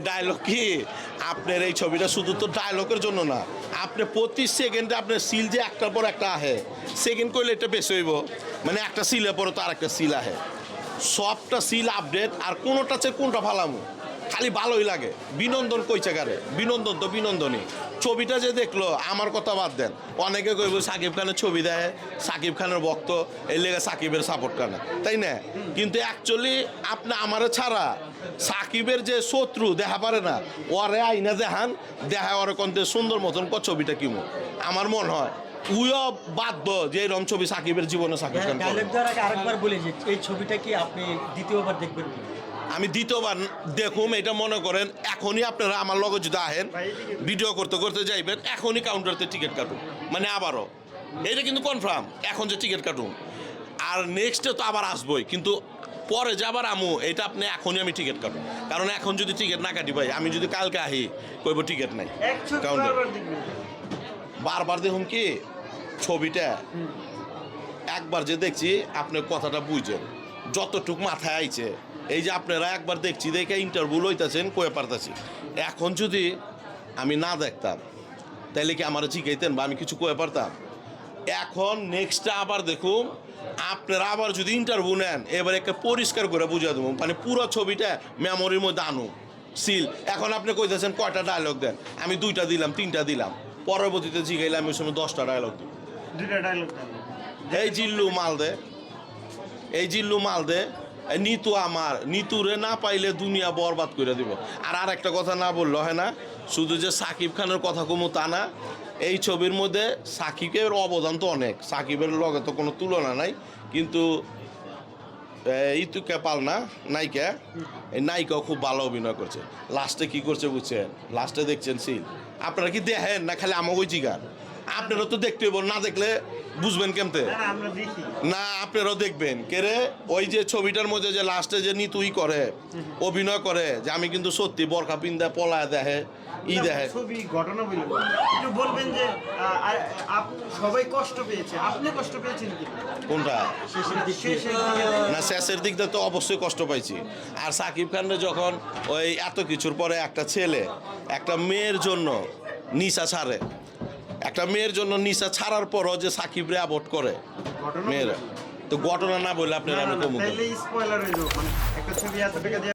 Dialogue কি আপনার এই ছবিটা শুধু তো ডায়লগের জন্য না, আপনি প্রতি সেকেন্ডে আপনার সিল যে একটার পর একটা আহে, সেকেন্ড করলে এটা বেশি হইব, মানে একটা সিলের পরে তো আর একটা সিল আহে, সবটা সিল আপডেট, আর কোনোটা চেয়ে কোনটা ফালামু, খালি ভালোই লাগে। বিনোদন কইছে কারে, বিনোদন তো বিনোদনই। ছবিটা যে দেখলো, আমার কথা বাদ দেন, অনেকে কইব সাকিব খানের ছবি দেয়, সাকিব খানের ভক্ত, এই লেগে সাকিবের সাপোর্ট করে না, তাই না? কিন্তু অ্যাকচুয়ালি আপনি আমারে ছাড়া সাকিবের যে শত্রু দেখা পারে না, ওরে আইনা দেখান, দেখা ওরে কোনতে সুন্দর মতন ছবিটা কিমো। আমার মনে হয় উইও বাধ্য যে এরকম ছবি সাকিবের জীবনে সাকিব খান করে। আরেকবার বলে যে এই ছবিটা কি আপনি দ্বিতীয়বার দেখবেন কি? আমি দ্বিতীয়বার দেখুম, এটা মনে করেন এখনই আপনারা আমার লগে যদি আহেন, ভিডিও করতে করতে যাইবেন, এখনই কাউন্টারতে টিকিট কাটুন, মানে আবারও এটা কিন্তু কনফার্ম, এখন যে টিকিট কাটুন, আর নেক্সটে তো আবার আসবই, কিন্তু পরে যাবার আমু এটা আপনি এখনই আমি টিকিট কাটুন, কারণ এখন যদি টিকিট না কাটি ভাই, আমি যদি কালকে আহি কইব টিকিট নাই কাউন্টার। বারবার দেখুন কি ছবিটা একবার যে দেখছি আপনি কথাটা বুঝছেন, যতটুক মাথায় আইছে, এই যে আপনারা একবার দেখছি দেখে ইন্টারভিউ লইতেছেন কয়ে পারতেছি, এখন যদি আমি না দেখতাম তাইলে কি আমার জিগাইতেন বা আমি কিছু কয়ে পারতাম? এখন নেক্সটটা আবার দেখুন, আপনারা আবার যদি ইন্টারভিউ নেন, এবার একটা পরিষ্কার করে বুঝিয়ে দেবো, মানে পুরো ছবিটা মেমোরির মধ্যে আনো সিল। এখন আপনি কইতেছেন কয়টা ডায়লগ দেন, আমি 2টা দিলাম, 3টা দিলাম, পরবর্তীতে জিগাইলে আমি ওই সময় 10টা ডায়লগ দিই। 2টা ডায়লগ এই জিল্লু মাল দে, এই জিল্লু মাল দে, নিতু আমার, নিতুরে না পাইলে দুনিয়া বরবাদ করে দিব। আর একটা কথা না বললো হয় না, শুধু যে সাকিব খানের কথা কমু তা না, এই ছবির মধ্যে সাকিবের অবদান তো অনেক, সাকিবের লগে তো কোনো তুলনা নাই, কিন্তু ইতুকে পাল না নায়িকা, এই নায়িকাও খুব ভালো অভিনয় করছে। লাস্টে কি করছে বুঝছেন? লাস্টে দেখছেন সিল, আপনারা কি দেখেন না খালি আমাকে জিগান? আপনারা তো দেখতে হইব, না দেখলে বুঝবেন কেমতে? আমরা দেখি না আপনারাও দেখবেন কেরে, ওই যে ছবিটার মধ্যে যে লাস্টে যে নিতুই করে, অভিনয় করে যে আমি কিন্তু সত্যি বরখা পিন্দা পলায় দেখে দেখে ছবি ঘটনা বলবো, একটু বলবেন যে সবাই কষ্ট পেয়েছে, আপনি কষ্ট পেয়েছেন কি? কোনটা? শেষের দিকে না শেষের দিকটা তো অবশ্যই কষ্ট পাইছি। আর সাকিব খানের যখন ওই এত কিছুর পরে একটা ছেলে একটা মেয়ের জন্য নিশা ছাড়ে, একটা মেয়ের জন্য নিশা ছাড়ার পরও যে সাকিবরে অ্যাভয়েড করে মেয়েরা, তো ঘটনা না বললে আপনারা আমি কমু। তাইলে স্পয়লার হয়ে যাবে, মানে একটা ছবি এত টাকা দিয়ে